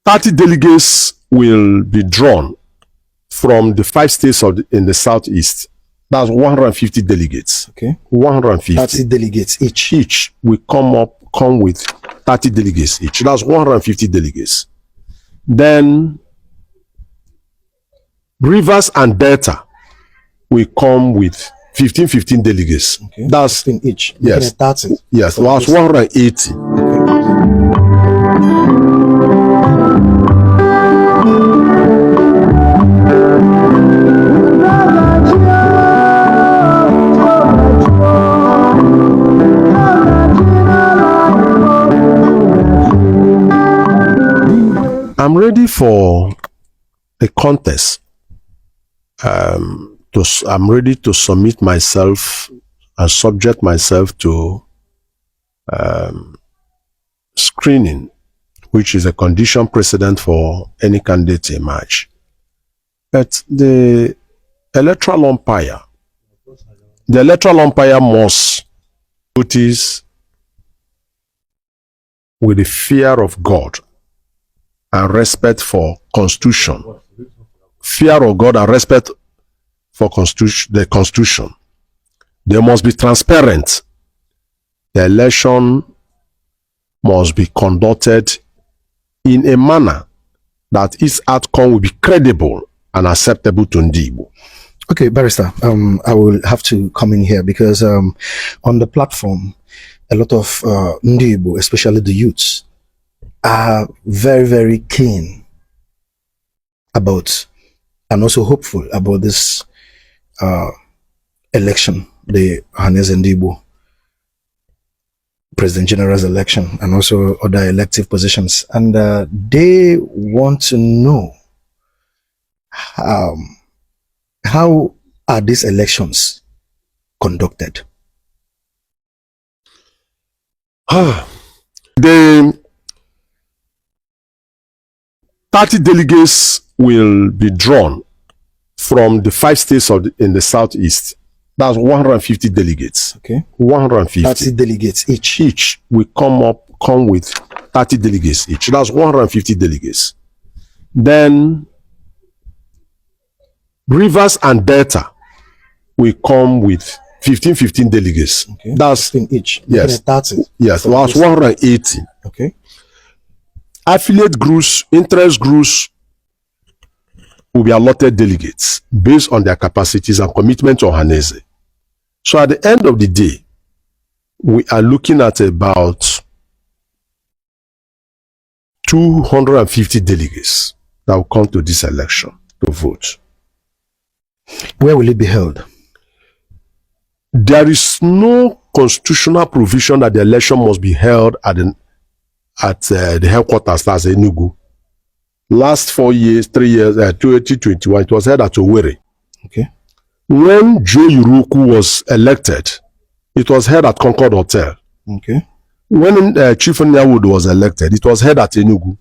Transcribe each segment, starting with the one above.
30 delegates will be drawn from the 5 states in the southeast. That's 150 delegates. Okay. 150. 30 delegates each. Each will come with 30 delegates each. That's 150 delegates. Then Rivers and Delta will come with 15 delegates. Okay. That's 15 each. Yes. 30. Yes. That's 180. I'm ready for a contest. I'm ready to submit myself and subject myself to screening, which is a condition precedent for any candidate to emerge. But the electoral umpire must notice with the fear of God and respect for Constitution. Fear of God and respect for the Constitution. They must be transparent. The election must be conducted in a manner that its outcome will be credible and acceptable to Ndi IGBO. Okay, Barrister, I will have to come in here because on the platform, a lot of Ndi IGBO, especially the youths, are very, very keen about and also hopeful about this election, the Ohaneze Ndi IGBO President General's election, and also other elective positions. And they want to know how are these elections conducted? The 30 delegates will be drawn from the 5 states in the southeast. That's 150 delegates. Okay. 150. 30 delegates each. Each will come with 30 delegates each. That's 150 delegates. Then Rivers and Delta will come with 15 delegates. Okay. That's 15 each. Yes. 30. Yes. That's 180. Okay. Affiliate groups, interest groups will be allotted delegates based on their capacities and commitment to Ohaneze. So at the end of the day, we are looking at about 250 delegates that will come to this election to vote. Where will it be held? There is no constitutional provision that the election must be held at the headquarters, that's Enugu. Last 4 years, 3 years, 2021, it was held at Owerri. Okay. When Joe Yuruku was elected, it was held at Concord Hotel. Okay. When Chief Nyawood was elected, it was held at Enugu.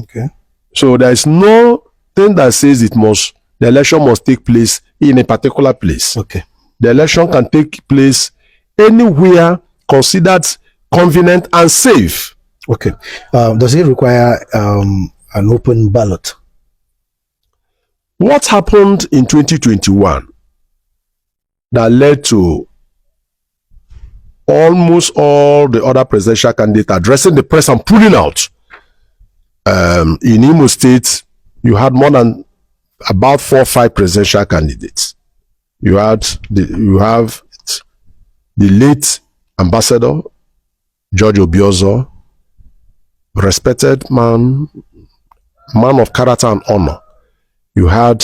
Okay. So there is no thing that says the election must take place in a particular place. Okay. The election can take place anywhere considered convenient and safe. Okay. Does it require an open ballot? What happened in 2021 that led to almost all the other presidential candidates addressing the press and pulling out? In Imo State, you had more than about 4 or 5 presidential candidates. You have the late Ambassador George Obiozo, respected man of character and honor. You had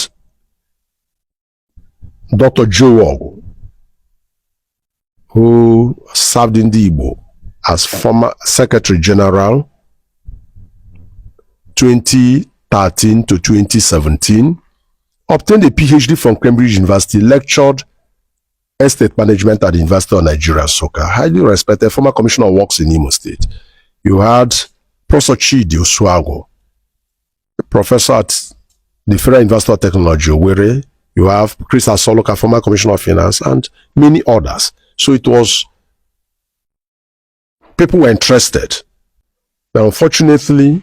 Dr. Joe Ogu, who served in Ndi IGBO as former Secretary General 2013 to 2017, obtained a PhD from Cambridge University, lectured estate management at the University of Nigeria, Soka, highly respected former Commissioner of Works in Imo State. You had Professor Chidi Osuago, professor at the Federal University of Technology, Owerri. You have Chris Asoloka, former Commissioner of Finance, and many others. So it was, people were interested. But unfortunately,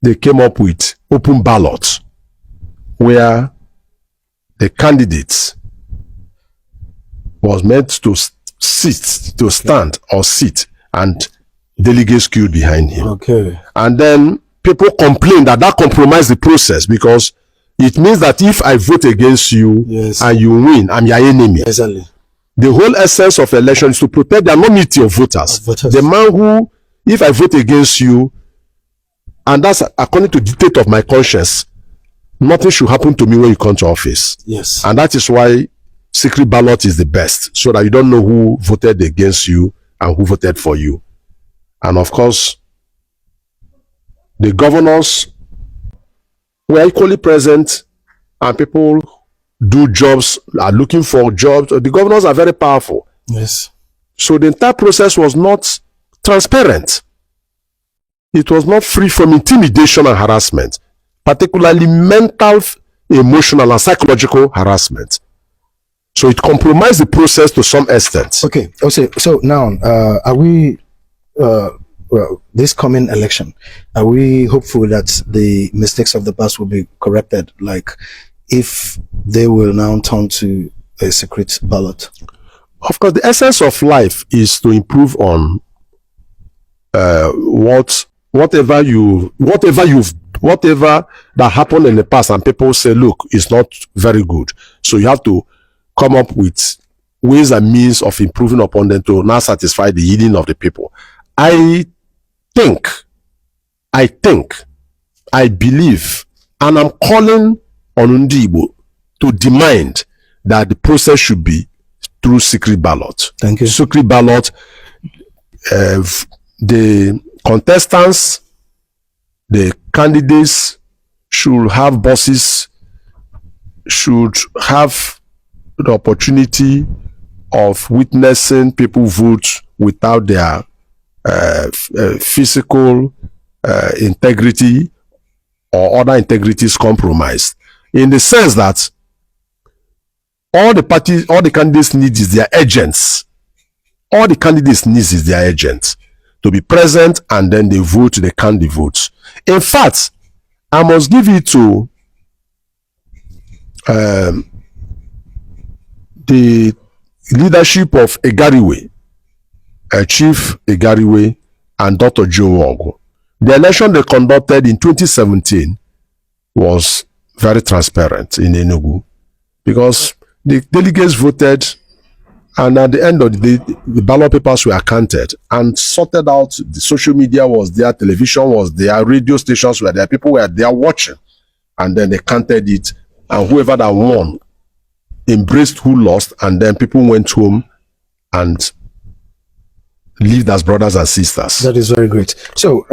they came up with open ballots where the candidates was meant to stand or sit, and delegates queued behind him. Okay. And then people complained that compromised the process, because it means that if I vote against you and you win, I'm your enemy. Exactly. The whole essence of election is to protect the anonymity of voters. The man who, if I vote against you, and that's according to the dictate of my conscience, nothing should happen to me when you come to office. Yes. And that is why secret ballot is the best, so that you don't know who voted against you and who voted for you. And of course, the governors were equally present, and people do jobs, are looking for jobs. The governors are very powerful. Yes. So the entire process was not transparent. It was not free from intimidation and harassment, particularly mental, emotional, and psychological harassment. So it compromised the process to some extent. Okay. So now, are we, well, this coming election, are we hopeful that the mistakes of the past will be corrected? Like, if they will now turn to a secret ballot? Of course, the essence of life is to improve on whatever that happened in the past, and people say, look, it's not very good. So you have to come up with ways and means of improving upon them to now satisfy the needs of the people. I believe, and I'm calling on Ndi IGBO to demand that the process should be through secret ballot. Thank you. Secret ballot. The contestants, the candidates should have bosses, should have the opportunity of witnessing people vote without their physical integrity or other integrities compromised, in the sense that all the candidates need is their agents. All the candidates need is their agents to be present, and then they vote, they count the votes. In fact, I must give it to the leadership of Egariwe, Chief Egariwe, and Dr. Joe Ogu. The election they conducted in 2017 was very transparent in Enugu, because the delegates voted, and at the end of the day, the ballot papers were counted and sorted out. The social media was there, television was there, radio stations were there, people were there watching, and then they counted it, and whoever that won embraced who lost, and then people went home and lived as brothers and sisters. That is very great. So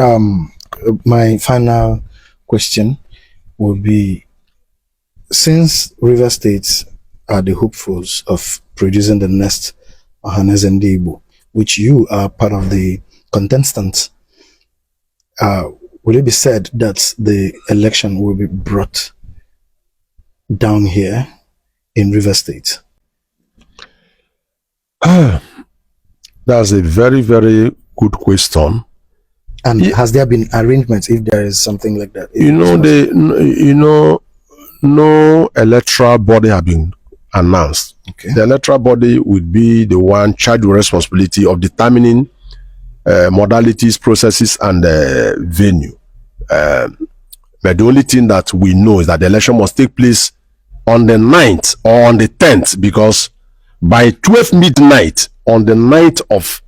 my final question would be, since River States are the hopefuls of producing the next Ohaneze Ndi IGBO, which you are part of the contestants, will it be said that the election will be brought down here in River State? That's a very, very good question. And has there been arrangements, if there is something like that? No electoral body have been announced. Okay. The electoral body would be the one charged with responsibility of determining modalities, processes, and venue. But the only thing that we know is that the election must take place on the 9th or on the 10th, because by 12 midnight on the 9th of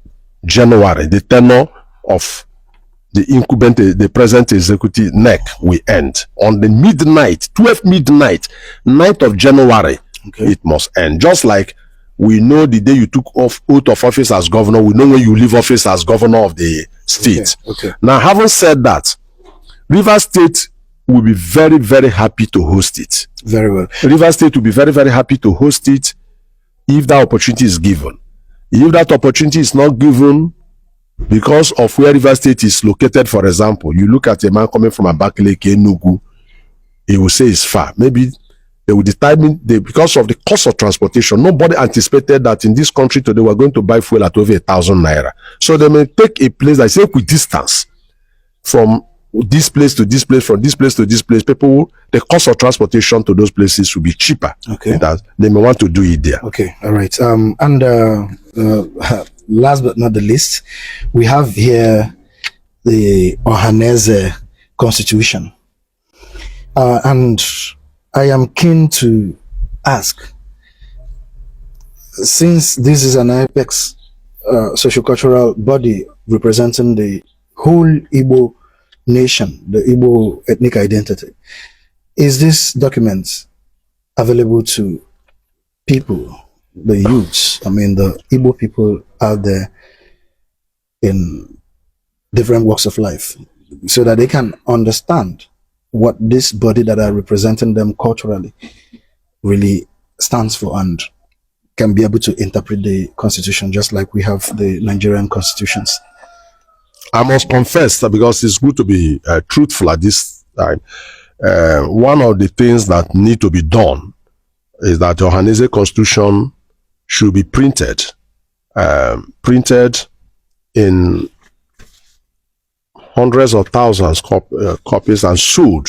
January, the tenure of the incumbent, the present executive neck will end. On the midnight, 12 midnight, 9th of January, it must end. Just like we know the day you took oath of office as governor, we know when you leave office as governor of the state. Now, having said that, River State will be very, very happy to host it. Very well. River State will be very, very happy to host it if that opportunity is given. If that opportunity is not given, because of where River State is located, for example, you look at a man coming from Abakaliki, Enugu, he will say it's far. Maybe they will determine, because of the cost of transportation, nobody anticipated that in this country today we're going to buy fuel at over 1,000 naira. So they may take a place that is equidistance from this place to this place, from this place to this place, people, the cost of transportation to those places will be cheaper. Okay. That they may want to do it there. Okay. All right. Last but not the least, we have here the Ohaneze Constitution. And I am keen to ask, since this is an apex sociocultural body representing the whole Igbo nation, the Igbo ethnic identity, is this document available to people, the youths, I mean the Igbo people out there in different walks of life, so that they can understand what this body that are representing them culturally really stands for, and can be able to interpret the constitution just like we have the Nigerian constitutions? I must confess that, because it's good to be truthful at this time, one of the things that need to be done is that the Ohaneze Constitution should be printed in hundreds of thousands copies and sold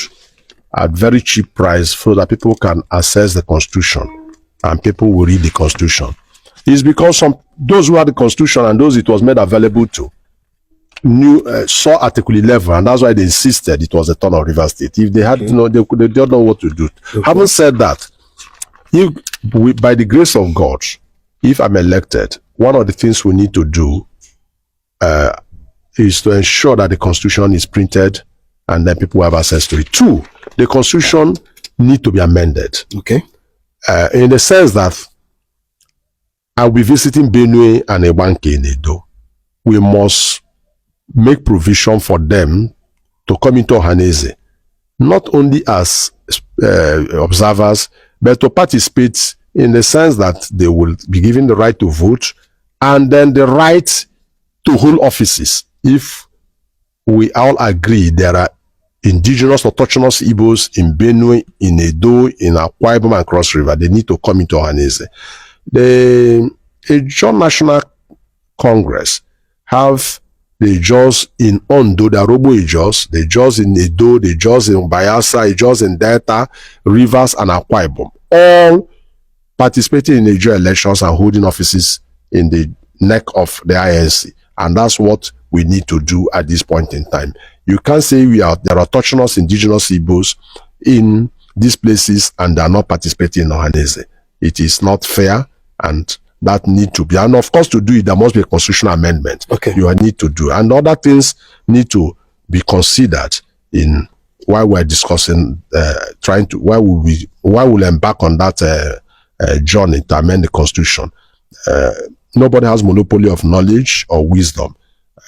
at very cheap price, so that people can access the Constitution and people will read the Constitution. It's because those who had the Constitution and those it was made available to saw Article 11, and that's why they insisted it was a turn of Rivers State. If they had they don't know what to do. Having said that, by the grace of God, if I'm elected, one of the things we need to do is to ensure that the Constitution is printed and then people have access to it. 2, the Constitution need to be amended. Okay. In the sense that I'll be visiting Benue and Ebanke in Edo. We must make provision for them to come into Ohaneze, not only as observers, but to participate in the sense that they will be given the right to vote and then the right to hold offices. If we all agree there are indigenous autochthonous Igbos in Benue, in Edo, in Akwa Ibom and Cross River, they need to come into Ohaneze. The John National Congress have the Jaws in Ondo, the Arobo Ijos, the Jaws in Edo, the Jaws in Bayelsa, the Jaws in Delta, Rivers and Akwa Ibom, all participating in the general elections and holding offices in the neck of the INC. And that's what we need to do at this point in time. You can't say there are autochthonous indigenous Igbos in these places and they are not participating in Ohaneze. It is not fair, and that need to be. And of course, to do it, there must be a constitutional amendment. Okay. You need to do. And other things need to be considered in while we're discussing, while we'll embark on that journey to amend the Constitution. Nobody has monopoly of knowledge or wisdom.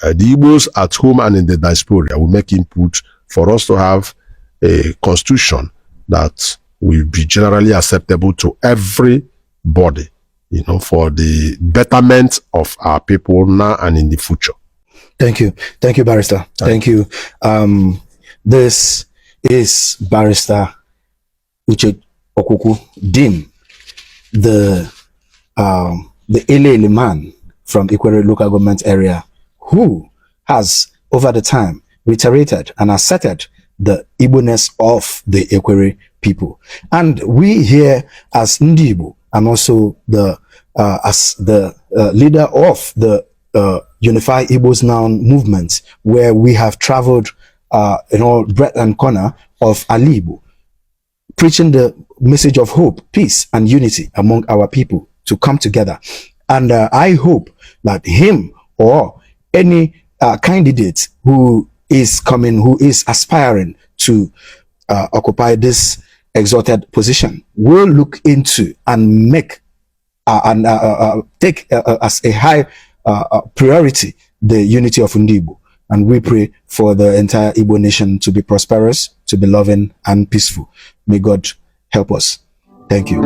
The Igbos at home and in the diaspora will make input for us to have a constitution that will be generally acceptable to everybody, for the betterment of our people now and in the future. Thank you. Thank you, Barrister. Thank you. This is Barrister Uche Okuku Dim, the Ele man from Ikwere local government area, who has over the time reiterated and asserted the Igbo-ness of the Ikwere people. And we here as Ndi IGBO, and also as the leader of the Unify Igbos Now movement, where we have traveled in all breadth and corner of Ali Igbo, preaching the message of hope, peace, and unity among our people to come together. And I hope that him or any candidate who is coming, who is aspiring to occupy this exalted position, will look into and make and take as a high priority the unity of Ndi IGBO. And we pray for the entire Igbo nation to be prosperous, to be loving and peaceful. May God help us. Thank you.